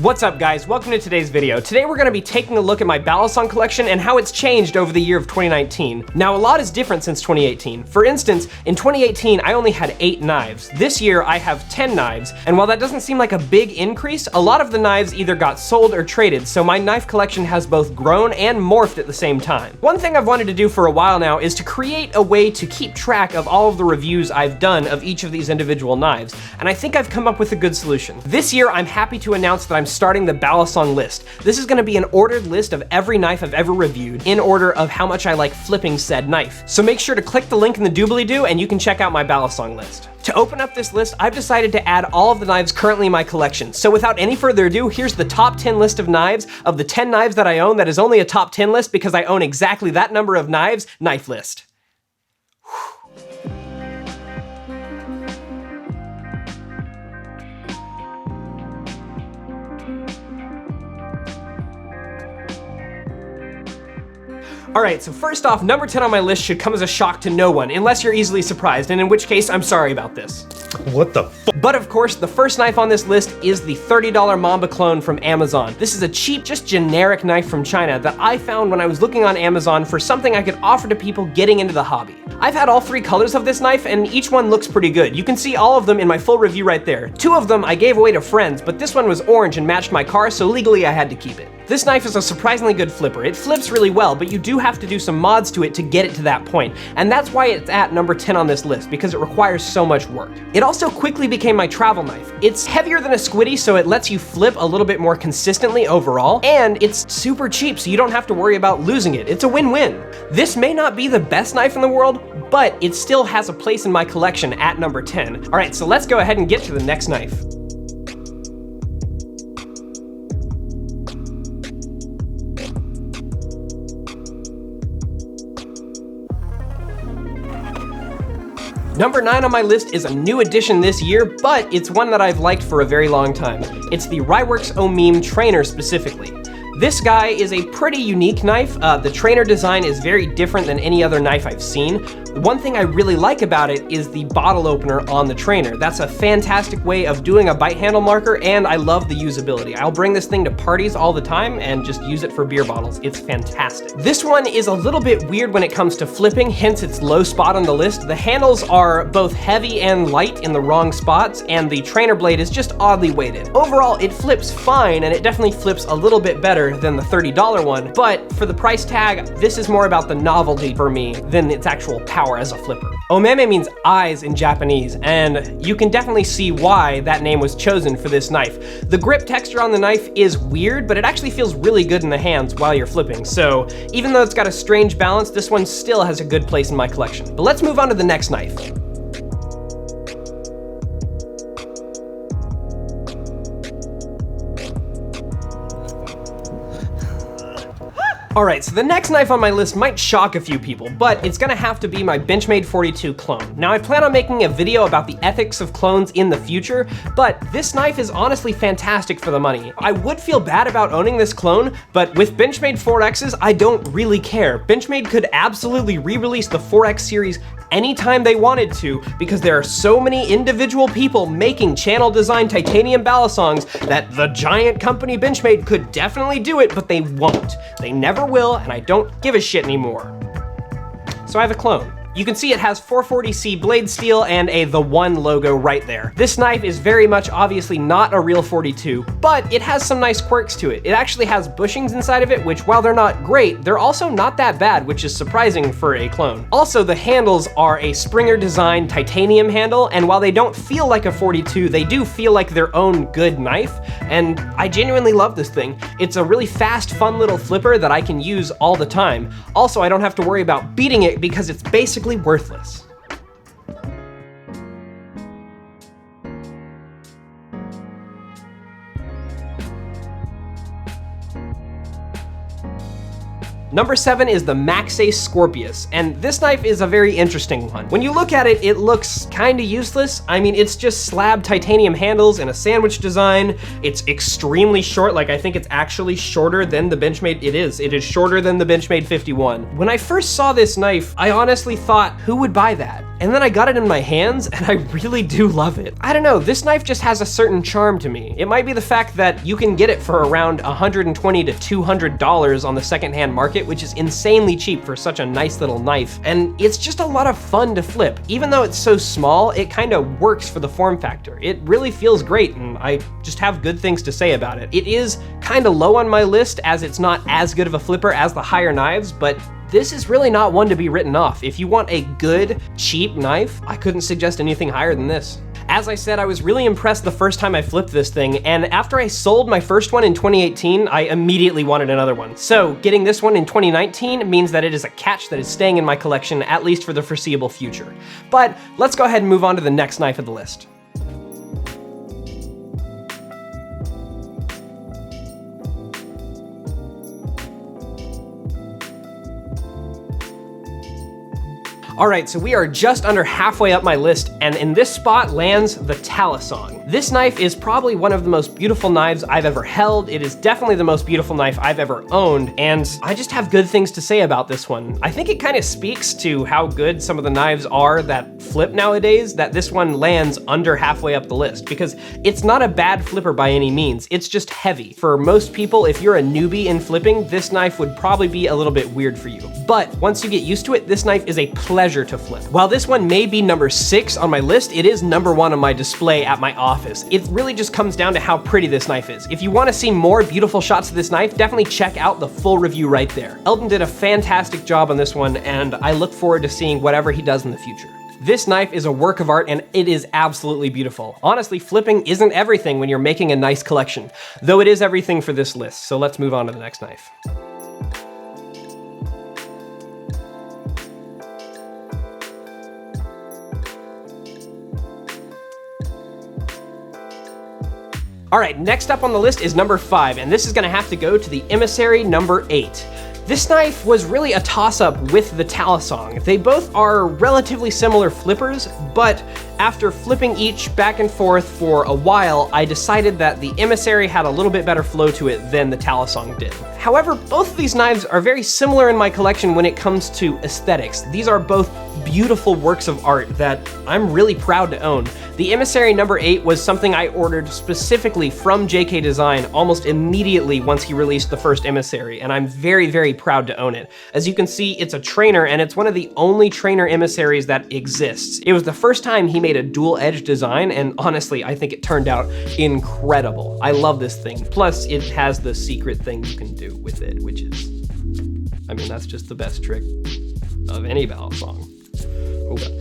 What's up guys, welcome to today's video. Today we're gonna be taking a look at my Balisong collection and how it's changed over the year of 2019. Now a lot is different since 2018. For instance, in 2018 I only had 8 knives. This year I have 10 knives, and while that doesn't seem like a big increase, a lot of the knives either got sold or traded, so my knife collection has both grown and morphed at the same time. One thing I've wanted to do for a while now is to create a way to keep track of all of the reviews I've done of each of these individual knives, and I think I've come up with a good solution. This year I'm happy to announce that I'm starting the Balisong list. This is gonna be an ordered list of every knife I've ever reviewed in order of how much I like flipping said knife. So make sure to click the link in the doobly-doo and you can check out my Balisong list. To open up this list, I've decided to add all of the knives currently in my collection. So without any further ado, here's the top 10 list of knives. Of the 10 knives that I own, that is only a top 10 list because I own exactly that number of knives, knife list. Alright, so first off, number 10 on my list should come as a shock to no one, unless you're easily surprised, and in which case, I'm sorry about this. What the f? But of course, the first knife on this list is the $30 Mamba clone from Amazon. This is a cheap, just generic knife from China that I found when I was looking on Amazon for something I could offer to people getting into the hobby. I've had all 3 colors of this knife, and each one looks pretty good. You can see all of them in my full review right there. 2 of them I gave away to friends, but this one was orange and matched my car, so legally I had to keep it. This knife is a surprisingly good flipper. It flips really well, but you do have to do some mods to it to get it to that point, and that's why it's at number 10 on this list, because it requires so much work. It also quickly became my travel knife. It's heavier than a squiddy, so it lets you flip a little bit more consistently overall, and it's super cheap, so you don't have to worry about losing it. It's a win-win. This may not be the best knife in the world, but it still has a place in my collection at number 10. All right, so let's go ahead and get to the next knife. Number 9 on my list is a new addition this year, but it's one that I've liked for a very long time. It's the Ryworks Omeme Trainer specifically. This guy is a pretty unique knife. The trainer design is very different than any other knife I've seen. One thing I really like about it is the bottle opener on the trainer. That's a fantastic way of doing a bite handle marker, and I love the usability. I'll bring this thing to parties all the time and just use it for beer bottles. It's fantastic. This one is a little bit weird when it comes to flipping, hence its low spot on the list. The handles are both heavy and light in the wrong spots, and the trainer blade is just oddly weighted. Overall, it flips fine, and it definitely flips a little bit better than the $30 one, but for the price tag, this is more about the novelty for me than its actual power as a flipper. Omeme means eyes in Japanese, and you can definitely see why that name was chosen for this knife. The grip texture on the knife is weird, but it actually feels really good in the hands while you're flipping, so even though it's got a strange balance, this one still has a good place in my collection. But let's move on to the next knife. Alright, so the next knife on my list might shock a few people, but it's gonna have to be my Benchmade 42 clone. Now I plan on making a video about the ethics of clones in the future, but this knife is honestly fantastic for the money. I would feel bad about owning this clone, but with Benchmade 4Xs, I don't really care. Benchmade could absolutely re-release the 4X series anytime they wanted to, because there are so many individual people making channel design titanium Balisongs that the giant company Benchmade could definitely do it, but they won't. They never will, and I don't give a shit anymore. So I have a clone. You can see it has 440C blade steel and a The One logo right there. This knife is very much obviously not a real 42, but it has some nice quirks to it. It actually has bushings inside of it, which while they're not great, they're also not that bad, which is surprising for a clone. Also, the handles are a Springer design titanium handle, and while they don't feel like a 42, they do feel like their own good knife, and I genuinely love this thing. It's a really fast, fun little flipper that I can use all the time. Also, I don't have to worry about beating it because it's basically worthless. Number 7 is the Maxa Scorpius, and this knife is a very interesting one. When you look at it, it looks kinda useless. I mean, it's just slab titanium handles and a sandwich design. It's extremely short, like I think it's actually shorter than the Benchmade. It is shorter than the Benchmade 51. When I first saw this knife, I honestly thought, who would buy that? and then I got it in my hands and I really do love it. I don't know, this knife just has a certain charm to me. It might be the fact that you can get it for around $120 to $200 on the secondhand market, which is insanely cheap for such a nice little knife. And it's just a lot of fun to flip. Even though it's so small, it kind of works for the form factor. It really feels great, and I just have good things to say about it. It is kind of low on my list as it's not as good of a flipper as the higher knives, but this is really not one to be written off. If you want a good, cheap knife, I couldn't suggest anything higher than this. As I said, I was really impressed the first time I flipped this thing, and after I sold my first one in 2018, I immediately wanted another one. So getting this one in 2019 means that it is a catch that is staying in my collection, at least for the foreseeable future. But let's go ahead and move on to the next knife of the list. All right, so we are just under halfway up my list, and in this spot lands the Balisong. This knife is probably one of the most beautiful knives I've ever held. It is definitely the most beautiful knife I've ever owned, and I just have good things to say about this one. I think it kind of speaks to how good some of the knives are that flip nowadays, that this one lands under halfway up the list, because it's not a bad flipper by any means. It's just heavy. For most people, if you're a newbie in flipping, this knife would probably be a little bit weird for you. But once you get used to it, this knife is a pleasure to flip. While this one may be number 6 on my list, it is number 1 on my display at my office. It really just comes down to how pretty this knife is. If you want to see more beautiful shots of this knife, definitely check out the full review right there. Eldon did a fantastic job on this one, and I look forward to seeing whatever he does in the future. This knife is a work of art, and it is absolutely beautiful. Honestly, flipping isn't everything when you're making a nice collection, though it is everything for this list, so let's move on to the next knife. All right, next up on the list is number 5, and this is gonna have to go to the Emissary number 8. This knife was really a toss-up with the Balisong. They both are relatively similar flippers, but after flipping each back and forth for a while, I decided that the Emissary had a little bit better flow to it than the Balisong did. However, both of these knives are very similar in my collection when it comes to aesthetics. These are both beautiful works of art that I'm really proud to own. The Emissary number 8 was something I ordered specifically from JK Design almost immediately once he released the first Emissary, and I'm very, very proud to own it. As you can see, it's a trainer, and it's one of the only trainer emissaries that exists. It was the first time he made a dual-edged design, and honestly, I think it turned out incredible. I love this thing. Plus, it has the secret thing you can do with it, which is, I mean, that's just the best trick of any Balisong.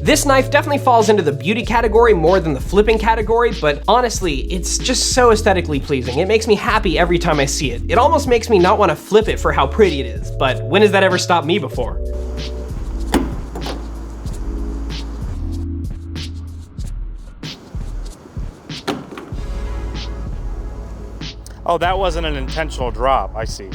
This knife definitely falls into the beauty category more than the flipping category, but honestly, it's just so aesthetically pleasing. It makes me happy every time I see it. It almost makes me not want to flip it for how pretty it is, but when has that ever stopped me before? Oh, that wasn't an intentional drop, I see.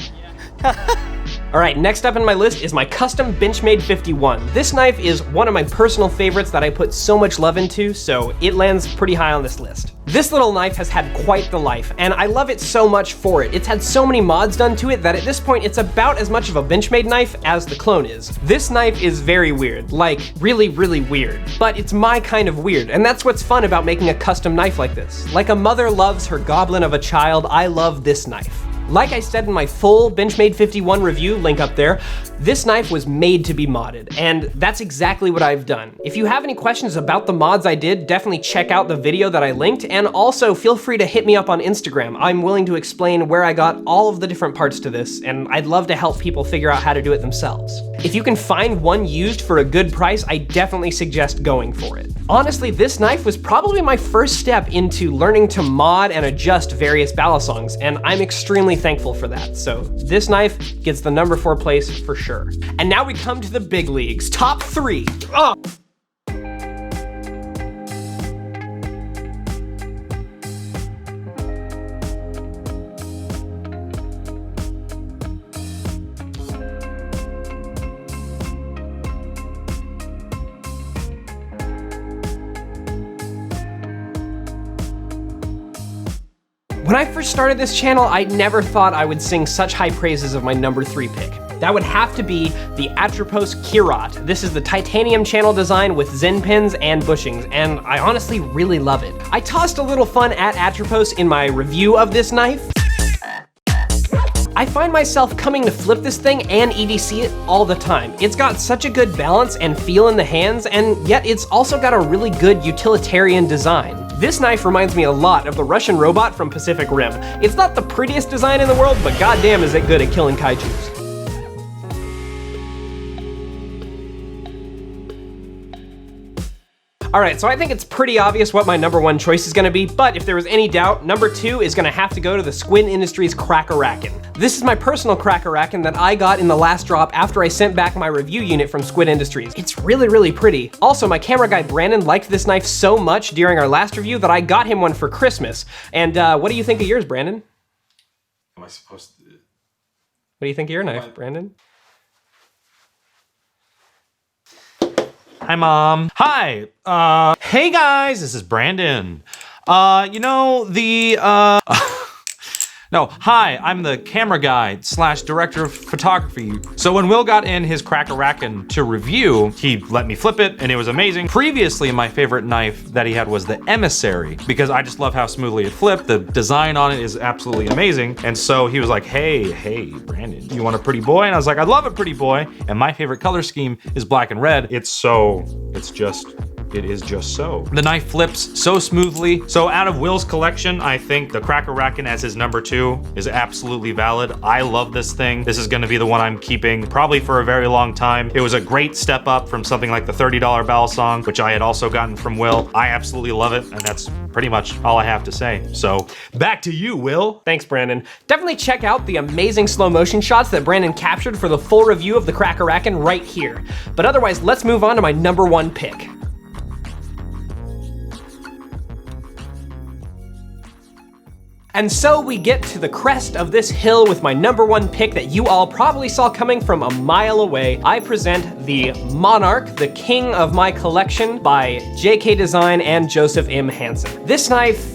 All right, next up in my list is my custom Benchmade 51. This knife is one of my personal favorites that I put so much love into, so it lands pretty high on this list. This little knife has had quite the life, and I love it so much for it. It's had so many mods done to it that at this point it's about as much of a Benchmade knife as the clone is. This knife is very weird, like really, really weird, but it's my kind of weird, and that's what's fun about making a custom knife like this. Like a mother loves her goblin of a child, I love this knife. Like I said in my full Benchmade 51 review, link up there, this knife was made to be modded, and that's exactly what I've done. If you have any questions about the mods I did, definitely check out the video that I linked, and also feel free to hit me up on Instagram. I'm willing to explain where I got all of the different parts to this, and I'd love to help people figure out how to do it themselves. If you can find one used for a good price, I definitely suggest going for it. Honestly, this knife was probably my first step into learning to mod and adjust various Balisongs, and I'm extremely thankful for that. So this knife gets the number 4 place for sure. And now we come to the big leagues, top 3. Oh. When I first started this channel, I never thought I would sing such high praises of my number 3 pick. that would have to be the Atropos Kirot. This is the titanium channel design with Zen pins and bushings, and I honestly really love it. I tossed a little fun at Atropos in my review of this knife. I find myself coming to flip this thing and EDC it all the time. It's got such a good balance and feel in the hands, and yet it's also got a really good utilitarian design. This knife reminds me a lot of the Russian robot from Pacific Rim. It's not the prettiest design in the world, but goddamn is it good at killing kaijus. All right, so I think it's pretty obvious what my #1 choice is gonna be, but if there was any doubt, #2 is gonna have to go to the Squid Industries Crack-A-Rackin'. This is my personal Crack-A-Rackin' that I got in the last drop after I sent back my review unit from Squid Industries. It's really, really pretty. Also, my camera guy Brandon liked this knife so much during our last review that I got him one for Christmas. And what do you think of yours, Brandon? Am I supposed to? What do you think of your knife, Brandon? Hi, Mom. Hi. Hey, guys. This is Brandon. No, hi, I'm the camera guy / director of photography. So when Will got in his Crack-A-Rackin' to review, he let me flip it and it was amazing. Previously, my favorite knife that he had was the Emissary because I just love how smoothly it flipped. The design on it is absolutely amazing. And so he was like, hey, Brandon, you want a pretty boy? And I was like, I love a pretty boy. And my favorite color scheme is black and red. It is just so. The knife flips so smoothly. So out of Will's collection, I think the Crack-A-Rackin' as his #2 is absolutely valid. I love this thing. This is gonna be the one I'm keeping probably for a very long time. It was a great step up from something like the $30 Balisong, which I had also gotten from Will. I absolutely love it, and that's pretty much all I have to say. So back to you, Will. Thanks, Brandon. Definitely check out the amazing slow motion shots that Brandon captured for the full review of the Crack-A-Rackin' right here. But otherwise, let's move on to my #1 pick. And so we get to the crest of this hill with my #1 pick that you all probably saw coming from a mile away. I present the Monarch, the king of my collection, by JK Design and Joseph M. Hansen. This knife,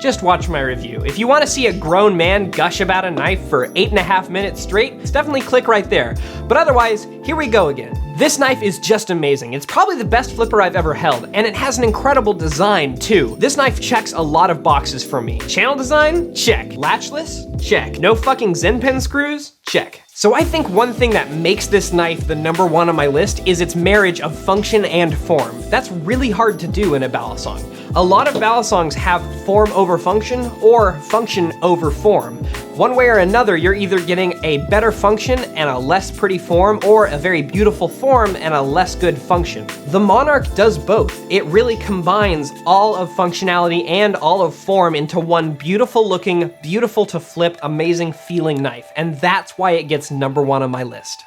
just watch my review. If you want to see a grown man gush about a knife for 8.5 minutes straight, definitely click right there. But otherwise, here we go again. This knife is just amazing. It's probably the best flipper I've ever held, and it has an incredible design too. This knife checks a lot of boxes for me. Channel design? Check. Latchless? Check. No fucking Zen pin screws? Check. So I think one thing that makes this knife the #1 on my list is its marriage of function and form. That's really hard to do in a Balisong. A lot of Balisongs have form over function or function over form. One way or another, you're either getting a better function and a less pretty form, or a very beautiful form and a less good function. The Monarch does both. It really combines all of functionality and all of form into one beautiful looking, beautiful to flip, amazing feeling knife. And that's why it gets #1 on my list.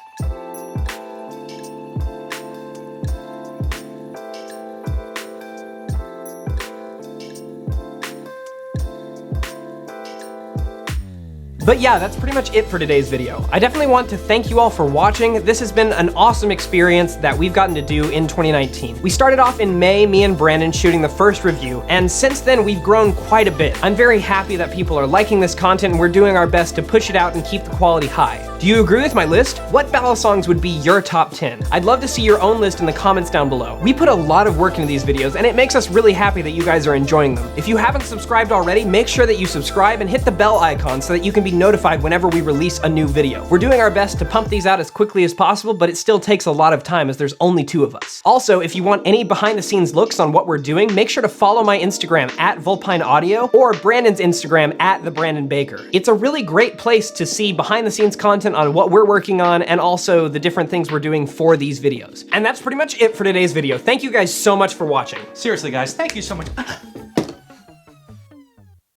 But yeah, that's pretty much it for today's video. I definitely want to thank you all for watching. This has been an awesome experience that we've gotten to do in 2019. We started off in May, me and Brandon shooting the first review, and since then we've grown quite a bit. I'm very happy that people are liking this content and we're doing our best to push it out and keep the quality high. Do you agree with my list? What Balisongs would be your top 10? I'd love to see your own list in the comments down below. We put a lot of work into these videos and it makes us really happy that you guys are enjoying them. If you haven't subscribed already, make sure that you subscribe and hit the bell icon so that you can be notified whenever we release a new video. We're doing our best to pump these out as quickly as possible, but it still takes a lot of time as there's only 2 of us. Also, if you want any behind the scenes looks on what we're doing, make sure to follow my Instagram at Vulpine Audio or Brandon's Instagram at The Brandon Baker. It's a really great place to see behind the scenes content on what we're working on and also the different things we're doing for these videos. And that's pretty much it for today's video. Thank you guys so much for watching. Seriously, guys, thank you so much.